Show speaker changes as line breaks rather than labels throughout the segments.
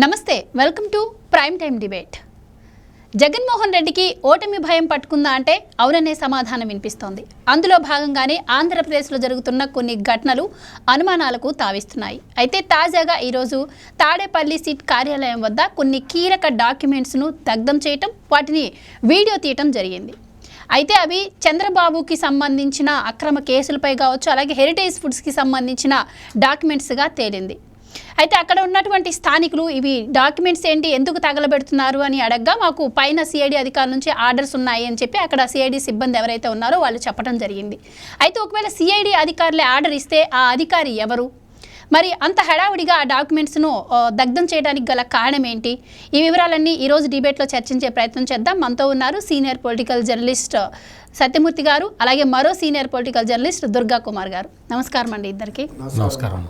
నమస్తే, welcome to prime time debate. Jaganmohan రెడ్డికి ఓటమి భయం పట్టుకుందా అంటే అవుననే సమాధానం వినిపిస్తోంది. అందులో భాగంగానే ఆంధ్రప్రదేశ్లో జరుగుతున్న కొన్ని ఘటనలు అనుమానాలకు తావిస్తున్నాయి. అయితే తాజాగా ఈరోజు తాడేపల్లి సిట్ కార్యాలయం వద్ద కొన్ని కీలక డాక్యుమెంట్స్ను దగ్ధం చేయటం, వాటిని వీడియో తీయటం జరిగింది. అయితే అవి చంద్రబాబుకి సంబంధించిన అక్రమ కేసులపై కావచ్చు, అలాగే హెరిటేజ్ ఫుడ్స్కి సంబంధించిన డాక్యుమెంట్స్గా తేలింది. అయితే అక్కడ ఉన్నటువంటి స్థానికులు ఇవి డాక్యుమెంట్స్ ఏంటి, ఎందుకు తగలబెడుతున్నారు అని అడగ్గా మాకు పైన సిఐడి అధికారుల నుంచి ఆర్డర్స్ ఉన్నాయి అని చెప్పి అక్కడ సిఐడి సిబ్బంది ఎవరైతే ఉన్నారో వాళ్ళు చెప్పడం జరిగింది. అయితే ఒకవేళ సిఐడి అధికారులే ఆర్డర్ ఇస్తే ఆ అధికారి ఎవరు, మరి అంత హడావుడిగా ఆ డాక్యుమెంట్స్ను దగ్ధం చేయడానికి గల కారణం ఏంటి, ఈ వివరాలన్నీ ఈరోజు డిబేట్లో చర్చించే ప్రయత్నం చేద్దాం. మనతో ఉన్నారు సీనియర్ పొలిటికల్ జర్నలిస్ట్ సత్యమూర్తి గారు, అలాగే మరో senior political journalist Durga Kumar గారు. నమస్కారం అండి ఇద్దరికి.
నమస్కారం.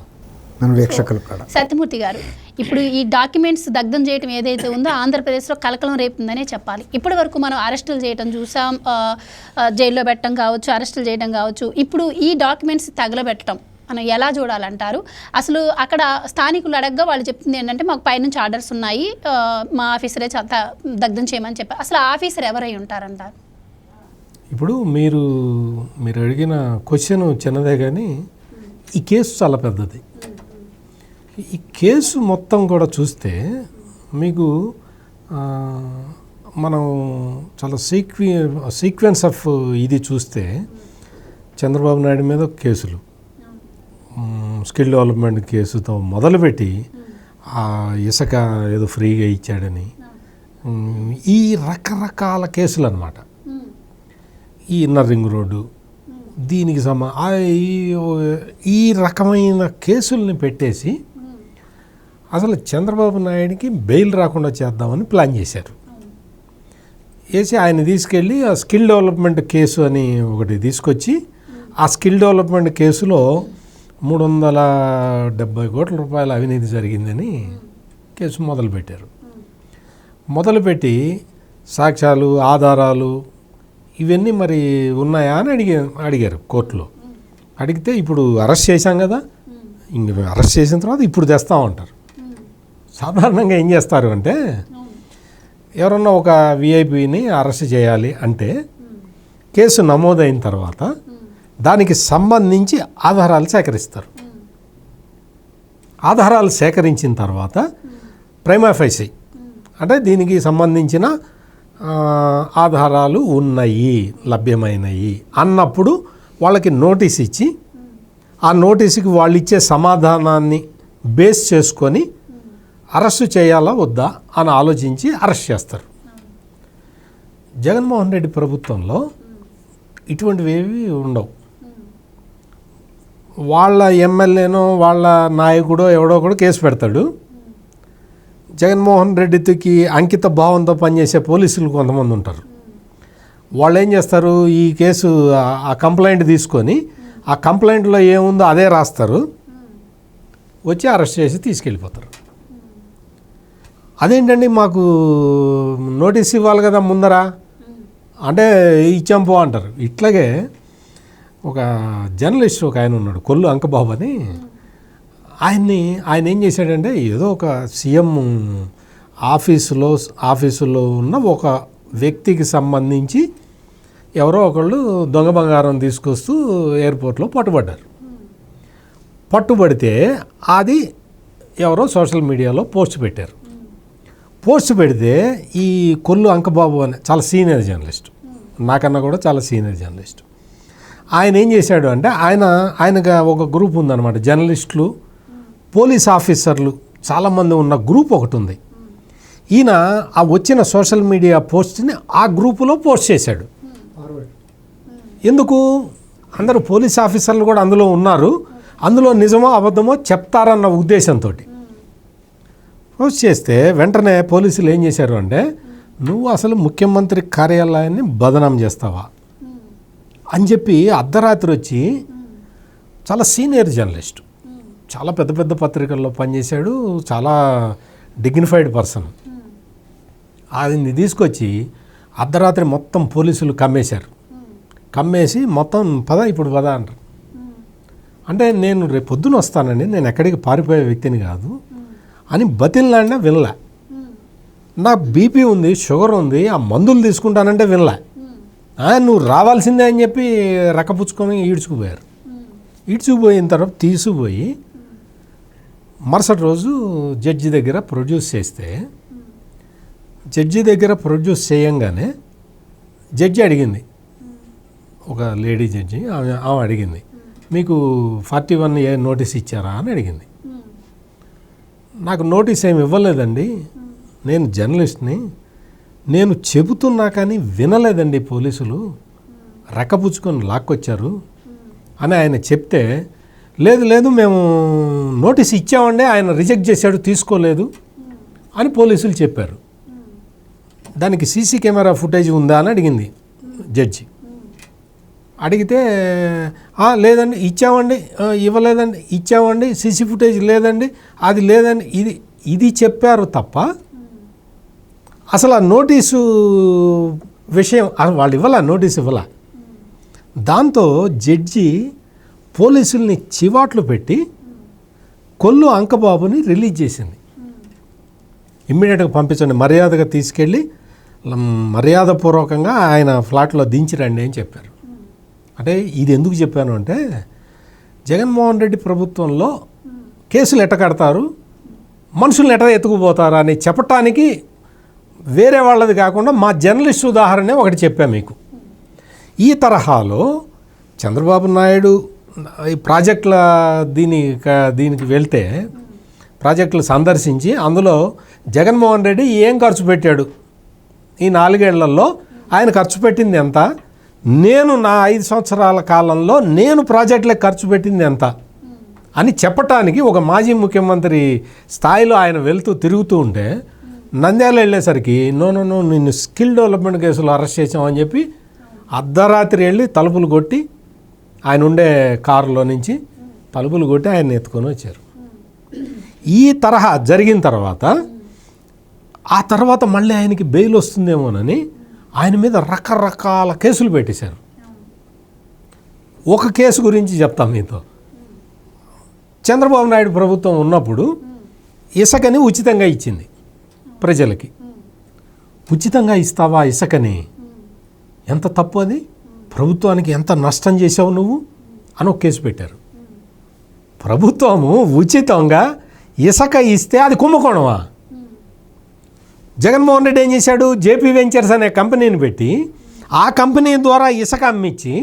సత్యమూర్తి గారు, ఇప్పుడు ఈ డాక్యుమెంట్స్ దగ్ధం చేయడం ఏదైతే ఉందో ఆంధ్రప్రదేశ్లో కలకలం రేపుతుందనే చెప్పాలి. ఇప్పటి వరకు మనం అరెస్టులు చేయడం చూసాం, జైల్లో పెట్టడం కావచ్చు, అరెస్టులు చేయడం కావచ్చు. ఇప్పుడు ఈ డాక్యుమెంట్స్ తగలబెట్టడం మనం ఎలా చూడాలంటారు? అసలు అక్కడ స్థానికులు అడగగా వాళ్ళు చెప్తుంది ఏంటంటే మాకు పైనుంచి ఆర్డర్స్ ఉన్నాయి, మా ఆఫీసరే దగ్ధం చేయమని చెప్పారు. అసలు ఆఫీసర్ ఎవరై ఉంటారంటారు?
ఇప్పుడు మీరు అడిగిన క్వశ్చన్ చిన్నదే, కానీ ఈ కేసు చాలా పెద్దది. ఈ కేసు మొత్తం కూడా చూస్తే మీకు మనం చాలా సీక్వెన్స్ ఆఫ్ ఇది చూస్తే చంద్రబాబు నాయుడు మీద కేసులు, స్కిల్ డెవలప్మెంట్ కేసుతో మొదలుపెట్టి ఆ ఇసుక ఏదో ఫ్రీగా ఇచ్చాడని, ఈ రకరకాల కేసులు అన్నమాట. ఈ ఇన్నర్ రింగ్ రోడ్డు, దీనికి ఈ రకమైన కేసుల్ని పెట్టేసి అసలు చంద్రబాబు నాయుడికి బెయిల్ రాకుండా చేద్దామని ప్లాన్ చేశారు. వేసి ఆయన తీసుకెళ్ళి ఆ స్కిల్ డెవలప్మెంట్ కేసు అని ఒకటి తీసుకొచ్చి ఆ స్కిల్ డెవలప్మెంట్ కేసులో 370 కోట్ల రూపాయల అవినీతి జరిగిందని కేసు మొదలుపెట్టారు. మొదలుపెట్టి సాక్ష్యాలు, ఆధారాలు ఇవన్నీ మరి ఉన్నాయా అని అడిగారు కోర్టులో. అడిగితే ఇప్పుడు అరెస్ట్ చేశాం కదా, ఇంక అరెస్ట్ చేసిన తర్వాత ఇప్పుడు తెస్తామంటారు. సాధారణంగా ఏం చేస్తారు అంటే, ఎవరన్నా ఒక విఐపిని అరెస్ట్ చేయాలి అంటే కేసు నమోదైన తర్వాత దానికి సంబంధించి ఆధారాలు సేకరిస్తారు. ఆధారాలు సేకరించిన తర్వాత ప్రైమా ఫేసి అంటే దీనికి సంబంధించిన ఆధారాలు ఉన్నాయి, లభ్యమైనవి అన్నప్పుడు వాళ్ళకి నోటీస్ ఇచ్చి ఆ నోటీసుకి వాళ్ళు ఇచ్చే సమాధానాన్ని బేస్ చేసుకొని అరెస్టు చేయాలా వద్దా అని ఆలోచించి అరెస్ట్ చేస్తారు. జగన్మోహన్ రెడ్డి ప్రభుత్వంలో ఇటువంటివి ఏవి ఉండవు. వాళ్ళ ఎమ్మెల్యేనో వాళ్ళ నాయకుడో ఎవడో కూడా కేసు పెడతాడు. జగన్మోహన్ రెడ్డికి అంకిత భావంతో పనిచేసే పోలీసులు కొంతమంది ఉంటారు. వాళ్ళు ఏం చేస్తారు, ఈ కేసు ఆ కంప్లైంట్ తీసుకొని ఆ కంప్లైంట్లో ఏముందో అదే రాస్తారు, వచ్చి అరెస్ట్ చేసి తీసుకెళ్ళిపోతారు. అదేంటండి మాకు నోటీస్ ఇవ్వాలి కదా ముందరా అంటే ఇచ్చాం పో అంటారు. ఇట్లాగే ఒక జర్నలిస్ట్ ఒక ఆయన ఉన్నాడు, కొల్లు అంకబాబు అని. ఆయన ఏం చేశాడంటే, ఏదో ఒక సీఎం ఆఫీసులో ఉన్న ఒక వ్యక్తికి సంబంధించి ఎవరో ఒకళ్ళు దొంగ బంగారం తీసుకొస్తూ ఎయిర్పోర్ట్లో పట్టుబడ్డారు. పట్టుబడితే అది ఎవరో సోషల్ మీడియాలో పోస్ట్ పెట్టారు. పోస్ట్ పెడితే ఈ కొల్లు అంకబాబు అని చాలా సీనియర్ జర్నలిస్ట్, నాకన్నా కూడా చాలా సీనియర్ జర్నలిస్ట్, ఆయన ఏం చేశాడు అంటే, ఆయనకు ఒక గ్రూప్ ఉందన్నమాట, జర్నలిస్టులు, పోలీస్ ఆఫీసర్లు చాలామంది ఉన్న గ్రూప్ ఒకటి ఉంది. ఈయన ఆ వచ్చిన సోషల్ మీడియా పోస్ట్ని ఆ గ్రూపులో పోస్ట్ చేశాడు. ఎందుకు, అందరూ పోలీస్ ఆఫీసర్లు కూడా అందులో ఉన్నారు, అందులో నిజమో అబద్ధమో చెప్తారన్న ఉద్దేశంతో పోస్ట్ చేస్తే వెంటనే పోలీసులు ఏం చేశారు అంటే, నువ్వు అసలు ముఖ్యమంత్రి కార్యాలయాన్ని బదనాం చేస్తావా అని చెప్పి అర్ధరాత్రి వచ్చి, చాలా సీనియర్ జర్నలిస్ట్, చాలా పెద్ద పెద్ద పత్రికల్లో పనిచేశాడు, చాలా డిగ్నిఫైడ్ పర్సన్, ఆయన్ని తీసుకొచ్చి అర్ధరాత్రి మొత్తం పోలీసులు కమ్మేశారు. కమ్మేసి మొత్తం ఇప్పుడు పద అంటారు. అంటే నేను రేపు పొద్దున వస్తానండి, నేను ఎక్కడికి పారిపోయే వ్యక్తిని కాదు, అని బతిలాడినా వినలే. నాకు బీపీ ఉంది, షుగర్ ఉంది, ఆ మందులు తీసుకుంటానంటే వినలే. నువ్వు రావాల్సిందే అని చెప్పి రక్కపుచ్చుకొని ఈడ్చుకుపోయారు. ఈడ్చుకుపోయిన తర్వాత తీసుకుపోయి మరుసటి రోజు జడ్జి దగ్గర ప్రొడ్యూస్ చేస్తే, జడ్జి దగ్గర ప్రొడ్యూస్ చేయంగానే జడ్జి అడిగింది, ఒక లేడీ జడ్జి, ఆమె అడిగింది, మీకు 41A నోటీస్ ఇచ్చారా అని అడిగింది. నాకు నోటీస్ ఏమి ఇవ్వలేదండి, నేను జర్నలిస్ట్ని, నేను చెబుతున్నా కానీ వినలేదండి, పోలీసులు రెక్కపుచ్చుకొని లాక్కొచ్చారు అని ఆయన చెప్తే, లేదు లేదు మేము నోటీస్ ఇచ్చామండి, ఆయన రిజెక్ట్ చేశాడు, తీసుకోలేదు అని పోలీసులు చెప్పారు. దానికి సీసీ కెమెరా ఫుటేజ్ ఉందా అని అడిగింది జడ్జి. అడిగితే లేదండి, ఇచ్చామండి, ఇవ్వలేదండి, ఇచ్చామండి, సీసీ ఫుటేజ్ లేదండి, అది లేదండి, ఇది చెప్పారు తప్ప అసలు ఆ నోటీసు విషయం వాళ్ళు ఇవ్వాల, నోటీస్ ఇవ్వాల. దాంతో జడ్జి పోలీసుల్ని చివాట్లు పెట్టి కొల్లు అంకబాబుని రిలీజ్ చేసింది. ఇమ్మీడియట్గా పంపించండి, మర్యాదగా తీసుకెళ్ళి మర్యాదపూర్వకంగా ఆయన ఫ్లాట్లో దించిరండి అని చెప్పారు. అంటే ఇది ఎందుకు చెప్పాను అంటే, జగన్మోహన్ రెడ్డి ప్రభుత్వంలో కేసులు ఎట్ట కడతారు, మనుషుల్ని ఎట్ట ఎత్తుకుపోతారు అని చెప్పటానికి వేరే వాళ్ళది కాకుండా మా జర్నలిస్ట్ ఉదాహరణే ఒకటి చెప్పాను మీకు. ఈ తరహాలో చంద్రబాబు నాయుడు ఈ ప్రాజెక్టుల దీనికి వెళ్తే, ప్రాజెక్టులు సందర్శించి అందులో జగన్మోహన్ రెడ్డి ఏం ఖర్చు పెట్టాడు, ఈ 4 ఏళ్లలో ఆయన ఖర్చు పెట్టింది ఎంత, నేను నా 5 సంవత్సరాల కాలంలో నేను ప్రాజెక్టులకు ఖర్చు పెట్టింది ఎంత అని చెప్పటానికి ఒక మాజీ ముఖ్యమంత్రి స్థాయిలో ఆయన వెళ్తూ తిరుగుతూ ఉంటే, నంద్యాల వెళ్ళేసరికి నో నిన్ను స్కిల్ డెవలప్మెంట్ కేసులో అరెస్ట్ చేసామని చెప్పి అర్ధరాత్రి వెళ్ళి తలుపులు కొట్టి, ఆయన ఉండే కారులో నుంచి తలుపులు కొట్టి ఆయన ఎత్తుకొని వచ్చారు. ఈ తరహా జరిగిన తర్వాత ఆ తర్వాత మళ్ళీ ఆయనకి బెయిల్ వస్తుందేమోనని ఆయన మీద రకరకాల కేసులు పెట్టేశారు. ఒక కేసు గురించి చెప్తాం మీతో. చంద్రబాబు నాయుడు ప్రభుత్వం ఉన్నప్పుడు ఇసుకని ఉచితంగా ఇచ్చింది ప్రజలకి. ఉచితంగా ఇస్తావా ఇసుకని, ఎంత తప్పు అది, ప్రభుత్వానికి ఎంత నష్టం చేసావు నువ్వు అని ఒక కేసు పెట్టారు. ప్రభుత్వము ఉచితంగా ఇసుక ఇస్తే అది కుంభకోణమా? జగన్మోహన్ రెడ్డి ఏం చేశాడు, జేపీ వెంచర్స్ అనే కంపెనీని పెట్టి ఆ కంపెనీ ద్వారా ఇసుక అమ్మించి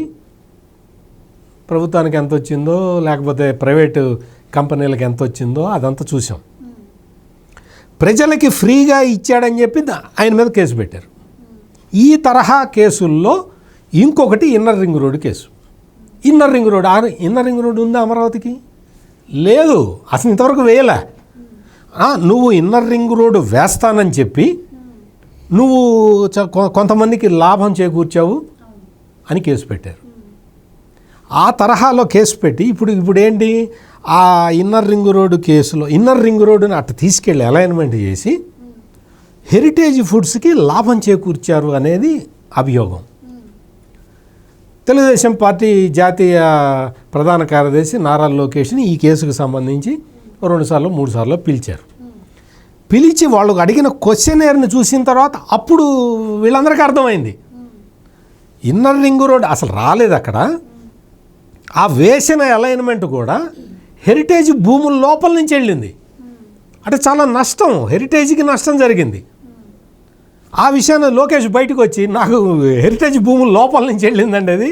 ప్రభుత్వానికి ఎంత వచ్చిందో లేకపోతే ప్రైవేటు కంపెనీలకు ఎంత వచ్చిందో అదంతా చూసాం. ప్రజలకి ఫ్రీగా ఇచ్చాడని చెప్పి ఆయన మీద కేసు పెట్టారు. ఈ తరహా కేసుల్లో ఇంకొకటి inner ring road case. Inner ring road ఉందా అమరావతికి? లేదు, అసలు ఇంతవరకు వేయలే. నువ్వు ఇన్నర్ రింగ్ రోడ్డు వేస్తానని చెప్పి నువ్వు కొంతమందికి లాభం చేకూర్చావు అని కేసు పెట్టారు. ఆ తరహాలో కేసు పెట్టి ఇప్పుడు ఏంటి, ఆ ఇన్నర్ రింగ్ రోడ్డు కేసులో ఇన్నర్ రింగ్ రోడ్డుని అట్లా తీసుకెళ్ళి అలైన్మెంట్ చేసి హెరిటేజ్ ఫుడ్స్కి లాభం చేకూర్చారు అనేది అభియోగం. తెలుగుదేశం పార్టీ జాతీయ ప్రధాన కార్యదర్శి నారా లోకేష్ని ఈ కేసుకు సంబంధించి 2 సార్లు 3 సార్లు పిలిచారు. పిలిచి వాళ్ళు అడిగిన క్వశ్చనేర్ని చూసిన తర్వాత అప్పుడు వీళ్ళందరికీ అర్థమైంది ఇన్నర్ రింగ్ రోడ్ అసలు రాలేదు అక్కడ. ఆ వేసిన అలైన్మెంట్ కూడా హెరిటేజ్ భూముల లోపల నుంచి వెళ్ళింది. అంటే చాలా నష్టం, హెరిటేజ్కి నష్టం జరిగింది. ఆ విషయాన్ని లోకేష్ బయటకు వచ్చి నాకు హెరిటేజ్ భూముల లోపల నుంచి వెళ్ళిందండి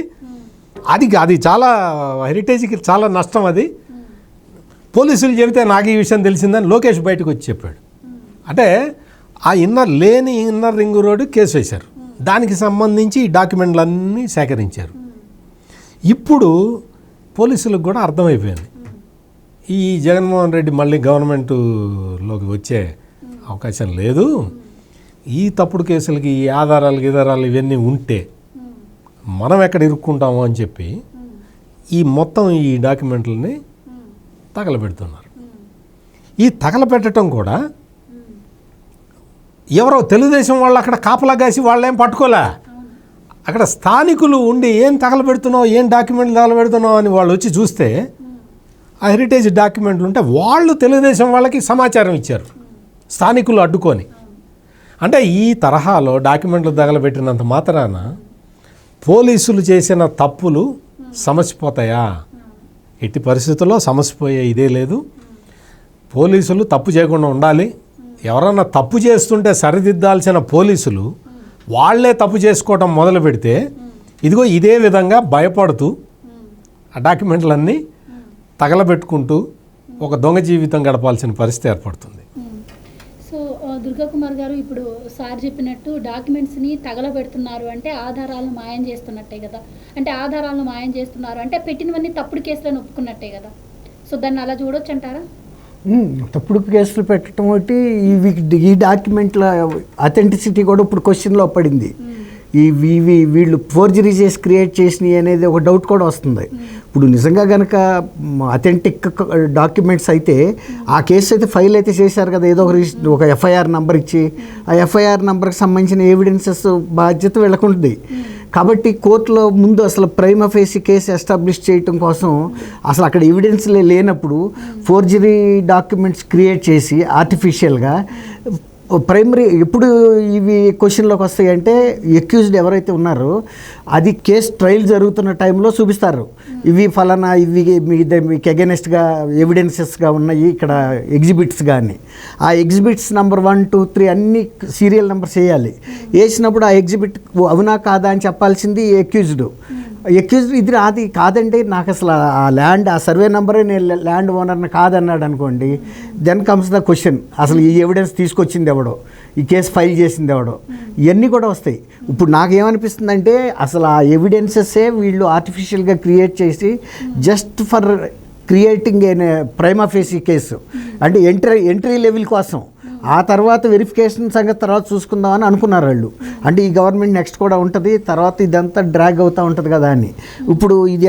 అది చాలా హెరిటేజ్కి చాలా నష్టం, అది పోలీసులు చెబితే నాకు ఈ విషయం తెలిసిందని లోకేష్ బయటకు వచ్చి చెప్పాడు. అంటే ఆ ఇన్నర్ రింగ్ రోడ్డు కేసు వేశారు. దానికి సంబంధించి ఈ డాక్యుమెంట్లన్నీ సేకరించారు. ఇప్పుడు పోలీసులకు కూడా అర్థమైపోయింది ఈ జగన్మోహన్ రెడ్డి మళ్ళీ గవర్నమెంట్లోకి వచ్చే అవకాశం లేదు, ఈ తప్పుడు కేసులకి ఈ ఆధారాలు ఇవన్నీ ఉంటే మనం ఎక్కడ ఇరుక్కుంటామో అని చెప్పి ఈ మొత్తం ఈ డాక్యుమెంట్లని తగలబెడుతున్నారు. ఈ తగలబెట్టడం కూడా ఎవరో తెలుగుదేశం వాళ్ళు అక్కడ కాపలా కాసి వాళ్ళేం పట్టుకోలే, అక్కడ స్థానికులు ఉండి ఏం తగలబెడుతున్నావు, ఏం డాక్యుమెంట్లు తగలబెడుతున్నావు అని వాళ్ళు వచ్చి చూస్తే ఆ హెరిటేజ్ డాక్యుమెంట్లు ఉంటే వాళ్ళు తెలుగుదేశం వాళ్ళకి సమాచారం ఇచ్చారు, స్థానికులు అడ్డుకొని. అంటే ఈ తరహాలో డాక్యుమెంట్లు తగలబెట్టినంత మాత్రాన పోలీసులు చేసిన తప్పులు సమసిపోతాయా? ఎట్టి పరిస్థితుల్లో సమసిపోయే ఇదే లేదు. పోలీసులు తప్పు చేయకుండా ఉండాలి. ఎవరన్నా తప్పు చేస్తుంటే సరిదిద్దాల్సిన పోలీసులు వాళ్ళే తప్పు చేసుకోవడం మొదలు పెడితే ఇదిగో ఇదే విధంగా భయపడుతూ ఆ డాక్యుమెంట్లన్నీ తగలబెట్టుకుంటూ ఒక దొంగ జీవితం గడపాల్సిన పరిస్థితి ఏర్పడుతుంది.
సో దుర్గా కుమార్ గారు, ఇప్పుడు సార్ చెప్పినట్టు డాక్యుమెంట్స్ని తగలబెడుతున్నారు అంటే ఆధారాలను మాయం చేస్తున్నట్టే కదా. అంటే ఆధారాలను మాయం చేస్తున్నారు అంటే పెట్టినవన్నీ తప్పుడు కేసులను ఒప్పుకున్నట్టే కదా. సో దాన్ని అలా చూడొచ్చు అంటారా?
తప్పుడు కేసులు పెట్టడం ఒకటి, ఈ డాక్యుమెంట్ల అథెంటిసిటీ కూడా ఇప్పుడు క్వశ్చన్లో పడింది. వీళ్ళు ఫోర్జరీ చేసి క్రియేట్ చేసినవి అనేది ఒక డౌట్ కూడా వస్తుంది. ఇప్పుడు నిజంగా కనుక అథెంటిక్ డాక్యుమెంట్స్ అయితే ఆ కేసు అయితే ఫైల్ అయితే చేశారు కదా, ఏదో ఒక ఎఫ్ఐఆర్ నెంబర్ ఇచ్చి ఆ ఎఫ్ఐఆర్ నెంబర్కి సంబంధించిన ఎవిడెన్సెస్ బాధ్యత వీళ్ళకుంటుంది. కాబట్టి కోర్టులో ముందు అసలు ప్రైమా ఫేసి కేసు ఎస్టాబ్లిష్ చేయటం కోసం అసలు అక్కడ ఎవిడెన్స్లే లేనప్పుడు ఫోర్జరీ డాక్యుమెంట్స్ క్రియేట్ చేసి ఆర్టిఫిషియల్గా ప్రైమరీ ఎప్పుడు ఇవి క్వశ్చన్లోకి వస్తాయి అంటే ఎక్యూజ్డ్ ఎవరైతే ఉన్నారో అది కేసు ట్రయల్ జరుగుతున్న టైంలో చూపిస్తారు. ఇవి ఫలానా ఇవి మీకు అగెనెస్ట్గా ఎవిడెన్సెస్గా ఉన్నాయి ఇక్కడ ఎగ్జిబిట్స్. కానీ ఆ ఎగ్జిబిట్స్ నెంబర్ 1, 2, 3 అన్ని సీరియల్ నెంబర్స్ వేయాలి. వేసినప్పుడు ఆ ఎగ్జిబిట్ అవునా కాదా అని చెప్పాల్సింది ఎక్యూజ్డ్. ఇది అది కాదండి, నాకు అసలు ఆ ల్యాండ్ ఆ సర్వే నెంబరే నేను ల్యాండ్ ఓనర్ని కాదన్నాడు అనుకోండి, దెన్ కమ్స్ ద క్వశ్చన్, అసలు ఈ ఎవిడెన్స్ తీసుకొచ్చింది ఎవడో, ఈ కేసు ఫైల్ చేసింది ఎవడో, ఇవన్నీ కూడా వస్తాయి. ఇప్పుడు నాకేమనిపిస్తుందంటే అసలు ఆ ఎవిడెన్సెసే వీళ్ళు ఆర్టిఫిషియల్గా క్రియేట్ చేసి just for creating a prima facie case, అంటే ఎంట్రీ లెవెల్ కోసం. ఆ తర్వాత వెరిఫికేషన్ సంగతి తర్వాత చూసుకుందామని అనుకున్నారు వాళ్ళు. అంటే ఈ గవర్నమెంట్ నెక్స్ట్ కూడా ఉంటుంది, తర్వాత ఇదంతా డ్రాగ్ అవుతూ ఉంటుంది కదా అని. ఇప్పుడు ఇది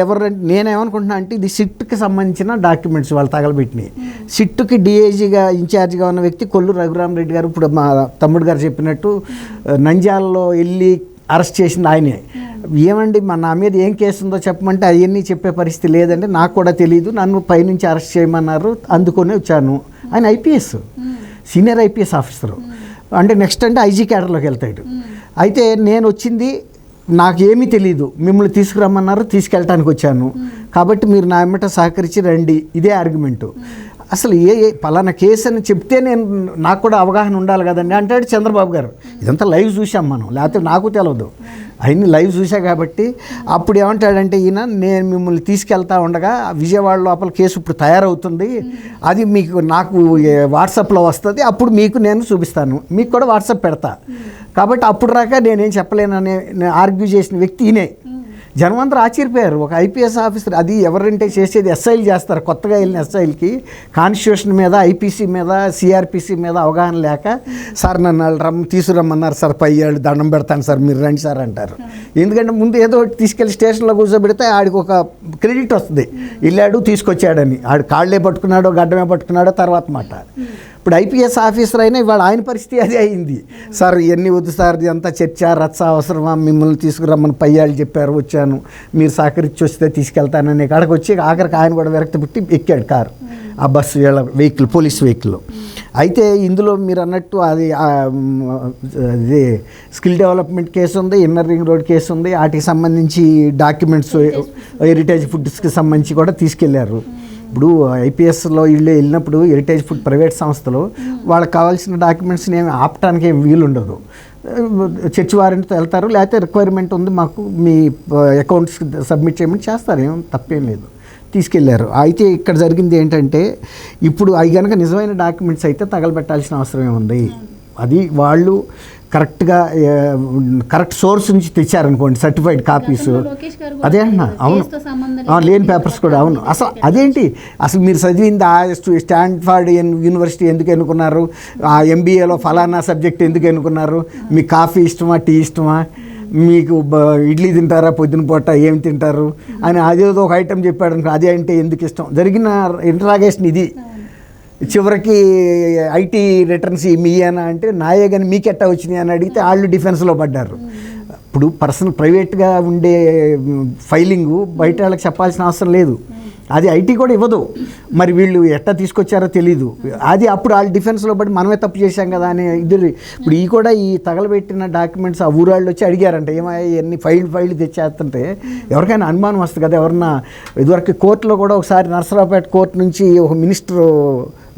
నేనేమనుకుంటున్నా అంటే ఇది సిట్కి సంబంధించిన డాక్యుమెంట్స్ వాళ్ళు తగలబెట్టినాయి. సిట్కి డిఐజీగా ఇన్ఛార్జ్గా ఉన్న వ్యక్తి కొల్లు రఘురామరెడ్డి గారు, ఇప్పుడు మా తమ్ముడు గారు చెప్పినట్టు నంద్యాలలో వెళ్ళి అరెస్ట్ చేసింది ఆయనే. ఏమండి నా మీద ఏం కేసు ఉందో చెప్పమంటే అవన్నీ చెప్పే పరిస్థితి లేదంటే నాకు కూడా తెలియదు, నన్ను పైనుంచి అరెస్ట్ చేయమన్నారు, అందుకొని వచ్చాను. ఆయన ఐపీఎస్, సీనియర్ ఐపీఎస్ ఆఫీసరు, అంటే నెక్స్ట్ అంటే ఐజీ క్యాడర్లోకి వెళ్తాడు. అయితే నేను వచ్చింది నాకేమీ తెలీదు, మిమ్మల్ని తీసుకురమ్మన్నారు, తీసుకెళ్ళటానికి వచ్చాను, కాబట్టి మీరు నా ఎమ్మట సహకరించి రండి, ఇదే ఆర్గ్యుమెంటు. అసలు పలానా కేసు అని చెప్తే నాకు కూడా అవగాహన ఉండాలి కదండి అంటాడు చంద్రబాబు గారు. ఇదంతా లైవ్ చూసాం మనం, లేకపోతే నాకు తెలియదు, అవన్నీ లైవ్ చూసా. కాబట్టి అప్పుడు ఏమంటాడంటే ఈయన, నేను మిమ్మల్ని తీసుకెళ్తా ఉండగా విజయవాడ లోపల కేసు ఇప్పుడు తయారవుతుంది, అది నాకు వాట్సాప్లో వస్తుంది, అప్పుడు మీకు నేను చూపిస్తాను, మీకు కూడా వాట్సాప్ పెడతా, కాబట్టి అప్పుడు రాక నేనేం చెప్పలేనని ఆర్గ్యూ చేసిన వ్యక్తి ఈయనే. జనమందరూ ఆశ్చర్యపోయారు. ఒక ఐపీఎస్ ఆఫీసర్, అది ఎవరంటే చేసేది ఎస్ఐలు చేస్తారు, కొత్తగా వెళ్ళిన ఎస్ఐలకి కాన్స్టిట్యూషన్ మీద, ఐపీసీ మీద, సిఆర్పిసి మీద అవగాహన లేక, సార్ నన్ను తీసుకురమ్మన్నారు సార్, పై ఏళ్ళు దండం పెడతాను సార్, మీరు రండి సార్ అంటారు. ఎందుకంటే ముందు ఏదో తీసుకెళ్ళి స్టేషన్లో కూర్చోబెడితే ఆడికి ఒక క్రెడిట్ వస్తుంది, వెళ్ళాడు తీసుకొచ్చాడని. ఆడు కాళ్ళే పట్టుకున్నాడో గడ్డమే పట్టుకున్నాడో తర్వాత మాట. ఇప్పుడు ఐపీఎస్ ఆఫీసర్ అయినా ఇవాళ ఆయన పరిస్థితి అదే అయింది. సార్ ఇవన్నీ వద్దు సార్, ఇదంతా చర్చ రచ్చ అవసరమా, మిమ్మల్ని తీసుకురమ్మని పయ్యాళ్ళు చెప్పారు, వచ్చాను, మీరు సహకరించి వస్తే తీసుకెళ్తానని కాడకు వచ్చి ఆఖరికి ఆయన కూడా విరక్తి పుట్టి ఎక్కాడు కారు, ఆ బస్సు వెహికల్, పోలీస్ వెహికల్. అయితే ఇందులో మీరు అన్నట్టు అది స్కిల్ డెవలప్మెంట్ కేసు ఉంది, ఇన్నర్ రింగ్ రోడ్ కేసు ఉంది, వాటికి సంబంధించి డాక్యుమెంట్స్ హెరిటేజ్ ఫుడ్స్కి సంబంధించి కూడా తీసుకెళ్లారు. ఇప్పుడు ఐపీఎస్లో వీళ్ళు వెళ్ళినప్పుడు హెరిటేజ్ ఫుడ్ ప్రైవేట్ సంస్థలు వాళ్ళకి కావాల్సిన డాక్యుమెంట్స్ని ఏమి ఆపటానికి ఏమి వీలు ఉండదు. చర్చ్ వారెంట్తో వెళ్తారు, లేకపోతే రిక్వైర్మెంట్ ఉంది మాకు మీ అకౌంట్స్ సబ్మిట్ చేయమని చేస్తారు, ఏం తప్పేం లేదు, తీసుకెళ్లారు. అయితే ఇక్కడ జరిగింది ఏంటంటే ఇప్పుడు అవి కనుక నిజమైన డాక్యుమెంట్స్ అయితే తగలబెట్టాల్సిన అవసరం ఏముంది. అది వాళ్ళు కరెక్ట్గా కరెక్ట్ సోర్స్ నుంచి తెచ్చారనుకోండి, సర్టిఫైడ్ కాపీస్, అదే అన్నా. అవును, లేని పేపర్స్ కూడా. అవును, అసలు అదేంటి, అసలు మీరు చదివింది ఆ స్టాన్ఫర్డ్ యూనివర్సిటీ ఎందుకు ఎన్నుకున్నారు, ఆ ఎంబీఏలో ఫలానా సబ్జెక్ట్ ఎందుకు ఎన్నుకున్నారు, మీకు కాఫీ ఇష్టమా, టీ ఇష్టమా, మీకు ఇడ్లీ తింటారా, పొద్దున పూట ఏం తింటారు అని అదేదో ఒక ఐటెం చెప్పాడు అనుకో, అదే అంటే ఎందుకు ఇష్టం. జరిగిన ఇంటరాగేషన్ ఇది. చివరికి ఐటీ రిటర్న్స్ మీయేనా అంటే నాయే కానీ మీకెట్టా వచ్చినాయి అని అడిగితే వాళ్ళు డిఫెన్స్లో పడ్డారు. ఇప్పుడు ప్రైవేట్గా ఉండే ఫైలింగు బయట వాళ్ళకి చెప్పాల్సిన అవసరం లేదు. అది ఐటీ కూడా ఇవ్వదు. మరి వీళ్ళు ఎట్టా తీసుకొచ్చారో తెలీదు. అది అప్పుడు వాళ్ళ డిఫెన్స్లో పడి మనమే తప్పు చేశాం కదా అని ఇది. ఇప్పుడు కూడా ఈ తగలబెట్టిన డాక్యుమెంట్స్ ఆ ఊరాళ్ళు వచ్చి అడిగారంట, ఏమయ్యా ఎన్ని ఫైల్ తెచ్చేస్తుంటే ఎవరికైనా అనుమానం వస్తుంది కదా. ఎవరన్నా ఇదివరకు కోర్టులో కూడా ఒకసారి నరసరావుపేట కోర్టు నుంచి ఒక మినిస్టర్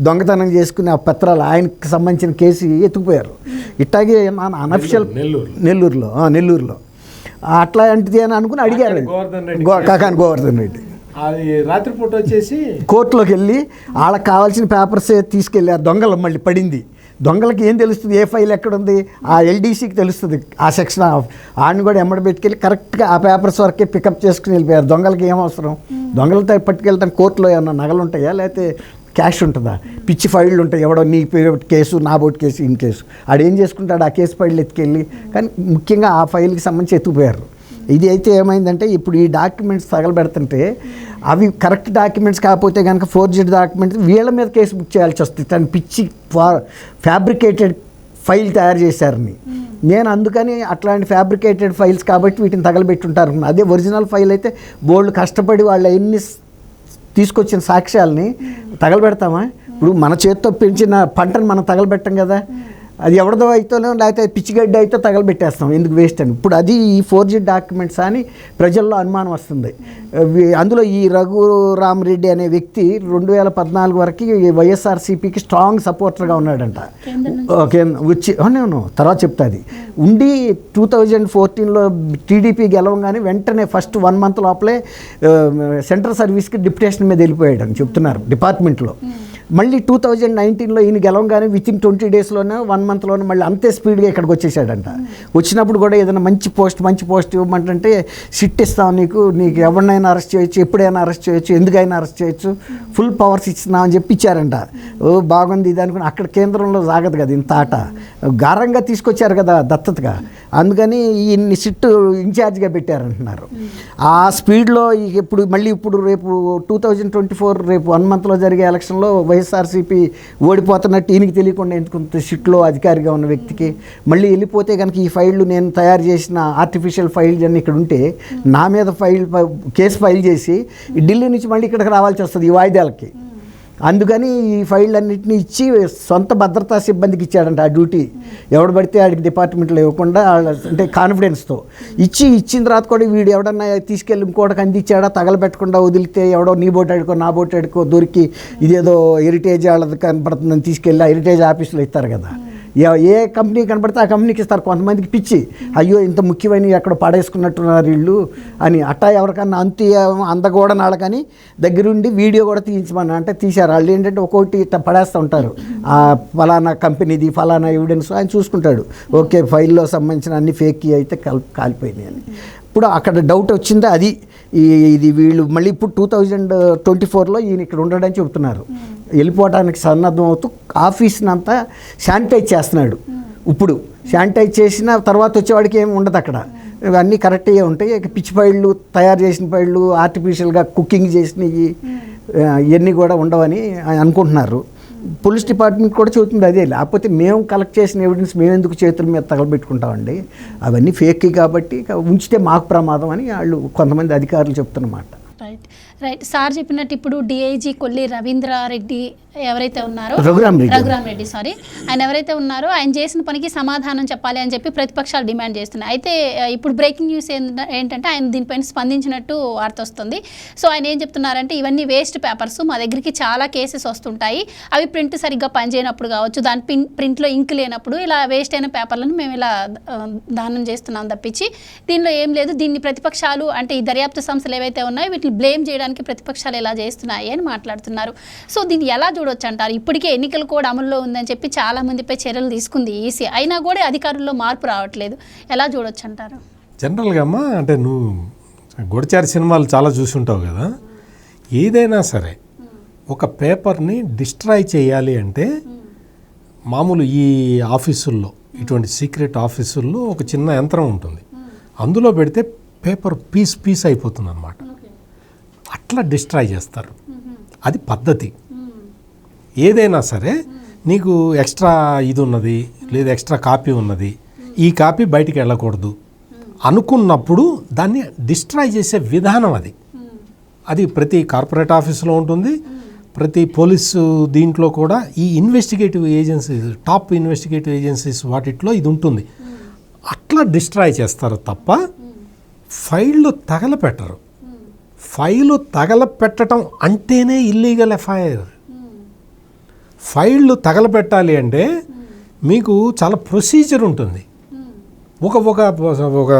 దొంగతనం చేసుకుని ఆ పత్రాలు ఆయనకు సంబంధించిన కేసు ఎత్తుకుపోయారు. ఇట్లాగే అనఫిషియల్ నెల్లూరులో అట్లాంటిది అని అనుకుని అడిగారు కాకాని గోవర్ధన్ రెడ్డి.
అది రాత్రిపూట వచ్చేసి
కోర్టులోకి వెళ్ళి వాళ్ళకి కావాల్సిన పేపర్స్ తీసుకెళ్ళారు. దొంగలు మళ్ళీ పడింది. దొంగలకి ఏం తెలుస్తుంది, ఏ ఫైల్ ఎక్కడుంది, ఆ ఎల్డీసీకి తెలుస్తుంది ఆ సెక్షన్. ఆడిని కూడా ఎమ్మడి పెట్టుకెళ్ళి కరెక్ట్గా ఆ పేపర్స్ వరకే పికప్ చేసుకుని వెళ్ళిపోయారు. దొంగలకి ఏం అవసరం, దొంగలతో పట్టుకెళ్తాను కోర్టులో ఏమన్నా నగలు ఉంటాయా లేకపోతే క్యాష్ ఉంటుందా, పిచ్చి ఫైళ్ళు ఉంటాయి. ఎవడో నీ కేసు నా బోట్ కేసు ఇన్ కేసు ఆడేం చేసుకుంటాడు, ఆ కేసు ఫైళ్ళు ఎత్తుకెళ్ళి. కానీ ముఖ్యంగా ఆ ఫైల్కి సంబంధించి ఎత్తుకుపోయారు. ఇది అయితే ఏమైందంటే ఇప్పుడు ఈ డాక్యుమెంట్స్ తగలబెడుతుంటే అవి కరెక్ట్ డాక్యుమెంట్స్ కాకపోతే కనుక ఫోర్జెడ్ డాక్యుమెంట్స్ వీళ్ళ మీద కేసు బుక్ చేయాల్సి వస్తుంది. తను పిచ్చి ఫ్యాబ్రికేటెడ్ ఫైల్ తయారు చేశారని. నేను అందుకని అట్లాంటి ఫ్యాబ్రికేటెడ్ ఫైల్స్ కాబట్టి వీటిని తగలబెట్టుంటారు. అదే ఒరిజినల్ ఫైల్ అయితే బోల్డ్ కష్టపడి వాళ్ళ ఎన్ని తీసుకొచ్చిన సాక్ష్యాలని తగలబెడతామా? ఇప్పుడు మన చేతితో పెంచిన పంటను మనం తగలబెట్టం కదా. అది ఎవరిదో అయితేనో లేకపోతే పిచ్చిగడ్డి అయితే తగలబెట్టేస్తాం, ఎందుకు వేస్ట్ అని. ఇప్పుడు అది ఈ ఫోర్జెడ్ డాక్యుమెంట్స్ అని ప్రజల్లో అనుమానం వస్తుంది. అందులో ఈ రఘురామరెడ్డి అనే వ్యక్తి 2014 వరకు వైఎస్ఆర్సీపీకి స్ట్రాంగ్ సపోర్టర్గా ఉన్నాడంట. వచ్చి నేను తర్వాత చెప్తా. అది ఉండి 2014లో టీడీపీ గెలవగానే వెంటనే ఫస్ట్ 1 month లోపలే సెంట్రల్ సర్వీస్కి డిప్యుటేషన్ మీద వెళ్ళిపోయాడు అని చెప్తున్నారు డిపార్ట్మెంట్లో. మళ్ళీ 2019లో ఈయన గెలవగానే వితిన్ 20 daysలోనే 1 monthలోనే మళ్ళీ అంతే స్పీడ్గా ఇక్కడికి వచ్చేసాడంట. వచ్చినప్పుడు కూడా ఏదైనా మంచి పోస్ట్ ఇవ్వమంటే సిట్ ఇస్తాం, నీకు ఎవరినైనా అరెస్ట్ చేయొచ్చు, ఎప్పుడైనా అరెస్ట్ చేయొచ్చు, ఎందుకైనా అరెస్ట్ చేయొచ్చు, ఫుల్ పవర్స్ ఇస్తున్నామని చెప్పి ఇచ్చారంట. బాగుంది ఇది అనుకుని అక్కడ కేంద్రంలో సాగదు కదా ఇంత ఆట. గారంగా తీసుకొచ్చారు కదా దత్తతగా, అందుకని ఈయన్ని సిట్ ఇన్ఛార్జ్గా పెట్టారంటున్నారు. ఆ స్పీడ్లో ఇప్పుడు రేపు 2024 రేపు 1 monthలో జరిగే ఎలక్షన్లో వైఎస్ఆర్సీపీ ఓడిపోతున్నట్టు ఈయనకి తెలియకుండా ఎందుకు సిట్లో అధికారిగా ఉన్న వ్యక్తికి మళ్ళీ వెళ్ళిపోతే కనుక ఈ ఫైళ్ళు నేను తయారు చేసిన ఆర్టిఫిషియల్ ఫైల్స్ అన్నీ ఇక్కడ ఉంటే నా మీద కేసు ఫైల్ చేసి ఢిల్లీ నుంచి మళ్ళీ ఇక్కడికి రావాల్సి వస్తుంది ఈ వాయిదాలకి. అందుకని ఈ ఫైళ్ళు అన్నింటినీ ఇచ్చి సొంత భద్రతా సిబ్బందికి ఇచ్చాడంట ఆ డ్యూటీ. ఎవడు పడితే ఆడికి డిపార్ట్మెంట్లో ఇవ్వకుండా అంటే కాన్ఫిడెన్స్తో ఇచ్చిన తర్వాత కూడా వీడు ఎవడన్నా తీసుకెళ్ళి ఇంకోటికి అందించాడా, తగలబెట్టకుండా వదిలితే ఎవడో నీ బోట్ ఆడుకో నా బోట్ ఆడుకో దొరికి ఇదేదో హెరిటేజ్ వాళ్ళది కనపడుతుందని తీసుకెళ్ళి హెరిటేజ్ ఆఫీసులో ఇస్తారు కదా. ఏ కంపెనీ కనపడితే ఆ కంపెనీకి ఇస్తారు. కొంతమందికి పిచ్చి, అయ్యో ఇంత ముఖ్యమైన ఎక్కడ పడేసుకున్నట్టున్నారు వీళ్ళు అని. అట్టా ఎవరికన్నా అందకూడని వాళ్ళకని దగ్గరుండి వీడియో కూడా తీయించమని అంటే తీశారు. వాళ్ళు ఏంటంటే ఒక్కొక్కటి ఇట్లా పడేస్తూ ఉంటారు, ఫలానా కంపెనీది ఫలానా ఎవిడెన్స్ ఆయన చూసుకుంటాడు. ఓకే ఫైల్లో సంబంధించిన అన్ని ఫేక్ అయితే కాలిపోయినాయి అని. ఇప్పుడు అక్కడ డౌట్ వచ్చిందా అది ఇది వీళ్ళు మళ్ళీ ఇప్పుడు 2024లో ఈయన ఇక్కడ ఉండడని చెబుతున్నారు. వెళ్ళిపోవడానికి సన్నద్ధం అవుతూ ఆఫీస్ని అంతా శానిటైజ్ చేస్తున్నాడు. ఇప్పుడు శానిటైజ్ చేసిన తర్వాత వచ్చేవాడికి ఏమి ఉండదు అక్కడ, ఇవన్నీ కరెక్ట్గా ఉంటాయి. పిచ్చి ఫైళ్ళు తయారు చేసిన ఫైళ్ళు ఆర్టిఫిషియల్గా కుకింగ్ చేసినవి ఇవన్నీ కూడా ఉండవని అనుకుంటున్నారు. పోలీస్ డిపార్ట్మెంట్ కూడా చెబుతుంది అదే. లేకపోతే మేము కలెక్ట్ చేసిన ఎవిడెన్స్ మేము ఎందుకు చేతుల మీద తగలబెట్టుకుంటామండి, అవన్నీ ఫేక్ కాబట్టి ఉంచితే మాకు ప్రమాదం అని వాళ్ళు కొంతమంది అధికారులు చెప్తున్నమాట.
రైట్ సార్ చెప్పినట్టు ఇప్పుడు డిఐజీ కొల్లి రవీంద్రారెడ్డి ఎవరైతే ఉన్నారో రఘురామరెడ్డి ఆయన ఎవరైతే ఉన్నారో ఆయన చేసిన పనికి సమాధానం చెప్పాలి అని చెప్పి ప్రతిపక్షాలు డిమాండ్ చేస్తున్నాయి. అయితే ఇప్పుడు బ్రేకింగ్ న్యూస్ ఏంటంటే ఆయన దీనిపైన స్పందించినట్టు వార్త వస్తుంది. సో ఆయన ఏం చెప్తున్నారంటే ఇవన్నీ వేస్ట్ పేపర్స్, మా దగ్గరికి చాలా కేసెస్ వస్తుంటాయి, అవి ప్రింట్ సరిగ్గా పనిచేయనప్పుడు కావచ్చు, దాని ప్రింట్లో ఇంక్ లేనప్పుడు ఇలా వేస్ట్ అయిన పేపర్లను మేము ఇలా దానం చేస్తున్నాం తప్పించి దీనిలో ఏం లేదు. దీన్ని ప్రతిపక్షాలు అంటే ఈ దర్యాప్తు సంస్థలు ఏవైతే ఉన్నాయో వీటిని బ్లేమ్ చేయడానికి ప్రతిపక్షాలు ఎలా చేస్తున్నాయి అని మాట్లాడుతున్నారు. సో దీన్ని ఎలా చూడొచ్చు అంటారు? ఇప్పటికే ఎన్నికల కోడ్ అమల్లో ఉందని చెప్పి చాలా మందిపై చర్యలు తీసుకుంది ఈసీ, అయినా కూడా అధికారుల్లో మార్పు రావట్లేదు, ఎలా చూడొచ్చు అంటారు?
జనరల్గా అమ్మా అంటే నువ్వు గొడచారి సినిమాలు చాలా చూసి ఉంటావు కదా, ఏదైనా సరే ఒక పేపర్ని డిస్ట్రాయ్ చేయాలి అంటే మామూలు ఈ ఆఫీసుల్లో ఇటువంటి సీక్రెట్ ఆఫీసుల్లో ఒక చిన్న యంత్రం ఉంటుంది, అందులో పెడితే పేపర్ పీస్ అయిపోతుంది అన్నమాట. అట్లా డిస్ట్రాయ్ చేస్తారు, అది పద్ధతి. ఏదైనా సరే నీకు ఎక్స్ట్రా ఇది ఉన్నది లేదా ఎక్స్ట్రా కాపీ ఉన్నది, ఈ కాపీ బయటికి వెళ్ళకూడదు అనుకున్నప్పుడు దాన్ని డిస్ట్రాయ్ చేసే విధానం అది ప్రతి కార్పొరేట్ ఆఫీస్లో ఉంటుంది, ప్రతి పోలీసు దీంట్లో కూడా ఈ investigative agencies, top investigative agencies వాటిట్లో ఇది ఉంటుంది. అట్లా డిస్ట్రాయ్ చేస్తారు తప్ప ఫైళ్ళు తగలపెట్టరు. ఫైలు తగలపెట్టడం అంటేనే ఇల్లీగల్ ఎఫ్ఐఆర్. ఫైళ్ళు తగలపెట్టాలి అంటే మీకు చాలా ప్రొసీజర్ ఉంటుంది. ఒక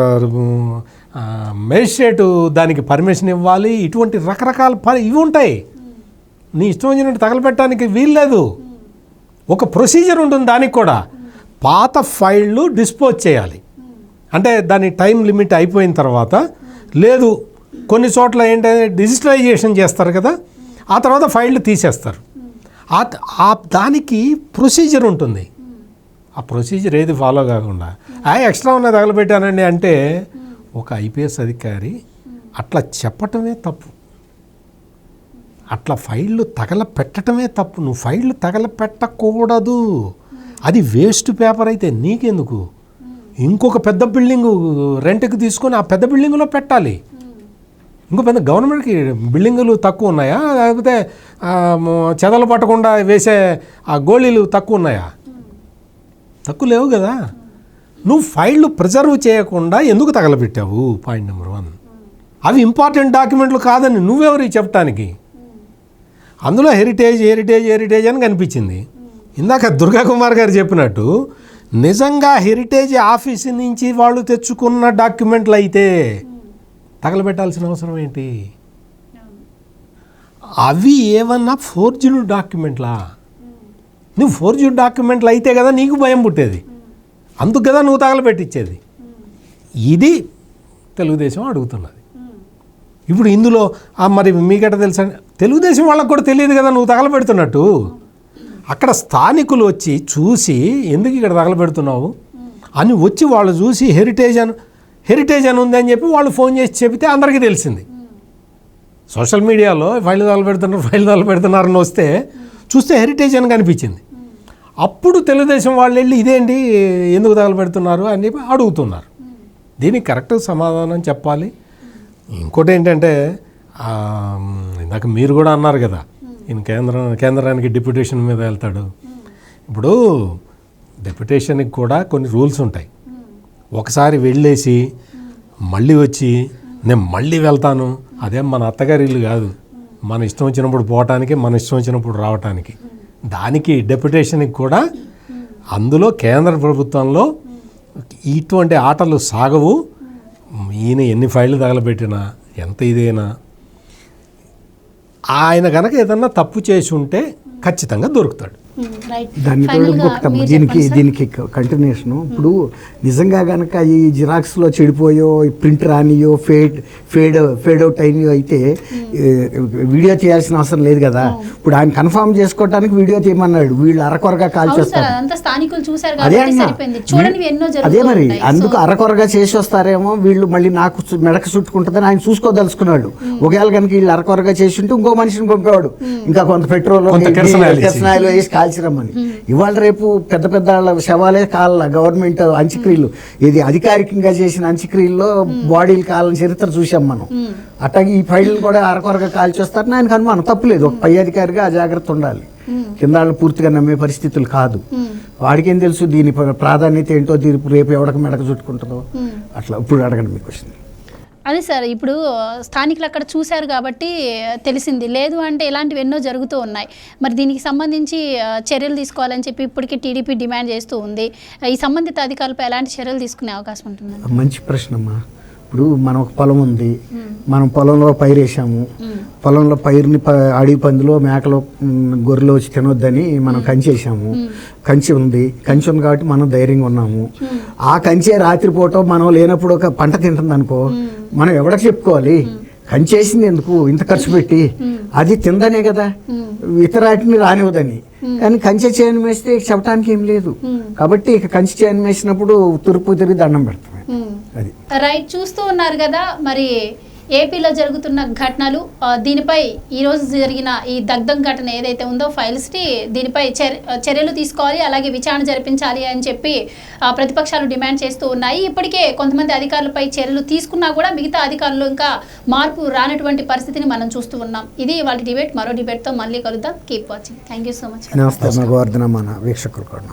మేజిస్ట్రేటు దానికి పర్మిషన్ ఇవ్వాలి. ఇటువంటి రకరకాల ఇవి ఉంటాయి. నీ ఇష్టం వచ్చినట్టు తగలపెట్టడానికి వీల్లేదు. ఒక ప్రొసీజర్ ఉంటుంది దానికి కూడా. పాత ఫైళ్ళు డిస్పోజ్ చేయాలి అంటే దాని టైం లిమిట్ అయిపోయిన తర్వాత, లేదు కొన్ని చోట్ల ఏంటంటే డిజిటలైజేషన్ చేస్తారు కదా, ఆ తర్వాత ఫైళ్ళు తీసేస్తారు. దానికి ప్రొసీజర్ ఉంటుంది. ఆ ప్రొసీజర్ ఏది ఫాలో కాకుండా ఎక్స్ట్రా ఉన్న తగలబెట్టానండి అంటే ఒక ఐపీఎస్ అధికారి అట్లా చెప్పటమే తప్పు. అట్లా ఫైళ్ళు తగలపెట్టడమే తప్పు. నువ్వు ఫైళ్ళు తగలపెట్టకూడదు. అది వేస్ట్ పేపర్ అయితే నీకెందుకు? ఇంకొక పెద్ద బిల్డింగు రెంట్కి తీసుకొని ఆ పెద్ద బిల్డింగులో పెట్టాలి. ఇంకో పెద్ద గవర్నమెంట్కి బిల్డింగులు తక్కువ ఉన్నాయా, లేకపోతే చెదలు పట్టకుండా వేసే ఆ గోళీలు తక్కువ ఉన్నాయా? తక్కువ లేవు కదా. నువ్వు ఫైళ్ళు ప్రిజర్వ్ చేయకుండా ఎందుకు తగలబెట్టావు? Point number 1. అవి ఇంపార్టెంట్ డాక్యుమెంట్లు కాదని నువ్వెవరికి చెప్పడానికి? అందులో హెరిటేజ్ హెరిటేజ్ హెరిటేజ్ అని కనిపించింది. ఇందాక దుర్గా కుమార్ గారు చెప్పినట్టు నిజంగా హెరిటేజ్ ఆఫీస్ నుంచి వాళ్ళు తెచ్చుకున్న డాక్యుమెంట్లు అయితే తగలబెట్టాల్సిన అవసరం ఏంటి? అవి ఏమన్నా ఫోర్జ్డ్ డాక్యుమెంట్లా? నువ్వు ఫోర్జ్డ్ డాక్యుమెంట్లు అయితే కదా నీకు భయం పుట్టేది. అందుకు కదా నువ్వు తగలబెట్టించేది. ఇది తెలుగుదేశం అడుగుతున్నది. ఇప్పుడు ఇందులో మరి మీకెట తెలుసా? తెలుగుదేశం వాళ్ళకు కూడా తెలియదు కదా నువ్వు తగలబెడుతున్నట్టు. అక్కడ స్థానికులు వచ్చి చూసి ఎందుకు ఇక్కడ తగలబెడుతున్నావు అని వచ్చి వాళ్ళు చూసి హెరిటేజ్ అని ఉంది అని చెప్పి వాళ్ళు ఫోన్ చేసి చెబితే అందరికీ తెలిసింది. సోషల్ మీడియాలో ఫైళ్ళు తగలబెడుతున్నారని వస్తే చూస్తే హెరిటేజ్ అని కనిపించింది. అప్పుడు తెలుగుదేశం వాళ్ళు వెళ్ళి ఇదేంటి ఎందుకు తగలబెడుతున్నారు అని చెప్పి అడుగుతున్నారు. దీనికి కరెక్ట్ సమాధానం చెప్పాలి. ఇంకోటి ఏంటంటే ఇందాక మీరు కూడా అన్నారు కదా, ఈయన కేంద్రానికి డిప్యుటేషన్ మీద వెళ్తాడు. ఇప్పుడు డిప్యుటేషన్కి కూడా కొన్ని రూల్స్ ఉంటాయి. ఒకసారి వెళ్ళేసి మళ్ళీ వచ్చి నేను మళ్ళీ వెళ్తాను, అదేం మన అత్తగారి ఇల్లు కాదు. మన ఇష్టం వచ్చినప్పుడు పోవటానికి, మన ఇష్టం వచ్చినప్పుడు రావటానికి. దానికి డెప్యుటేషన్కి కూడా అందులో కేంద్ర ప్రభుత్వంలో ఇటువంటి ఆటలు సాగవు. ఈయన ఎన్ని ఫైళ్ళు తగలబెట్టినా ఎంత ఇదైనా ఆయన కనుక ఏదన్నా తప్పు చేసి ఉంటే ఖచ్చితంగా దొరుకుతాడు.
దాన్ని కూడా ఇంకొకటి దీనికి కంటిన్యూషన్. ఇప్పుడు నిజంగా కనుక ఈ జిరాక్స్లో చెడిపోయో, ప్రింట్ రానియో, ఫేడ్ అవుట్ అయినయో అయితే వీడియో చేయాల్సిన అవసరం లేదు కదా. ఇప్పుడు ఆయన కన్ఫర్మ్ చేసుకోవడానికి వీడియో తీయమన్నాడు, వీళ్ళు అరకొరగా కాల్ చేస్తారు. అదే అన్నా, అదే మరి అందుకు అరకొరగా చేసి వస్తారేమో వీళ్ళు, మళ్ళీ నాకు మెడక చుట్టుకుంటుందని ఆయన చూసుకోదలుచుకున్నాడు. ఒకవేళ కనుక వీళ్ళు అరకొరగా చేసి ఉంటే ఇంకో మనిషిని పంపేవాడు, ఇంకా కొంత పెట్రోల్ కిరసనాయిలు వేసి కాల్చిరమ్మని. ఇవాళ రేపు పెద్ద పెద్ద శవాలే కాల గవర్నమెంట్ అంత్యక్రియలు, ఇది అధికారికంగా చేసిన అంత్యక్రియల్లో బాడీలు కాలని చరిత్ర చూసాం మనం. అట్లాగే ఈ ఫైళ్ళు కూడా అరకొరగా కాల్చేస్తారని ఆయనకు అనుమానం. తప్పులేదు, ఒక పై అధికారిగా అజాగ్రత్త ఉండాలి. కింద పూర్తిగా నమ్మే పరిస్థితులు కాదు. వాడికేం తెలుసు దీని ప్రాధాన్యత ఏంటో, రేపు ఎవడక మెడక చుట్టుకుంటుందో. అట్లా ఇప్పుడు అడగండి మీ క్వశ్చన్.
అదే సార్, ఇప్పుడు స్థానికులు అక్కడ చూశారు కాబట్టి తెలిసింది. లేదు అంటే ఇలాంటివి ఎన్నో జరుగుతూ ఉన్నాయి. మరి దీనికి సంబంధించి చర్యలు తీసుకోవాలని చెప్పి ఇప్పటికీ టీడీపీ డిమాండ్ చేస్తూ ఉంది. ఈ సంబంధిత అధికారులపై ఎలాంటి చర్యలు తీసుకునే అవకాశం ఉంటుంది?
మంచి ప్రశ్న అమ్మా. ఇప్పుడు మనం ఒక పొలం ఉంది, మనం పొలంలో పైరు వేసాము. పొలంలో పైరుని అడవి పందులో, మేకలో, గొర్రెలు వచ్చి తినొద్దని మనం కంచి వేసాము. కంచి ఉంది కాబట్టి మనం ధైర్యంగా ఉన్నాము. ఆ కంచే రాత్రిపూట మనం లేనప్పుడు ఒక పంట తింటుంది అనుకో, మనం ఎవరికి చెప్పుకోవాలి? కంచేసింది ఎందుకు ఇంత ఖర్చు పెట్టి? అది తిందనే కదా, ఇతరాటిని రానివ్వదని. కానీ కంచె చేయని వేస్తే చెప్పడానికి ఏం లేదు. కాబట్టి ఇక కంచె చేయని వేసినప్పుడు తూర్పు తిరిగి దండం పెడతాం. అది
రైట్. చూస్తూ ఉన్నారు కదా, మరి ఏపీలో జరుగుతున్న ఘటనలు దీనిపై ఈరోజు జరిగిన ఈ దగ్ధం ఘటన ఏదైతే ఉందో ఫైల్స్ని దీనిపై చర్యలు తీసుకోవాలి, అలాగే విచారణ జరిపించాలి అని చెప్పి ప్రతిపక్షాలు డిమాండ్ చేస్తూ ఉన్నాయి. ఇప్పటికే కొంతమంది అధికారులపై చర్యలు తీసుకున్నా కూడా మిగతా అధికారులు ఇంకా మార్పు రానటువంటి పరిస్థితిని మనం చూస్తూ ఉన్నాం. ఇది వాళ్ళ డిబేట్. మరో డిబేట్తో మళ్ళీ కలుద్దాం. Keep watching. Thank you so much.
నమస్తే. గోవర్ధన మన వీక్షకులు కూడా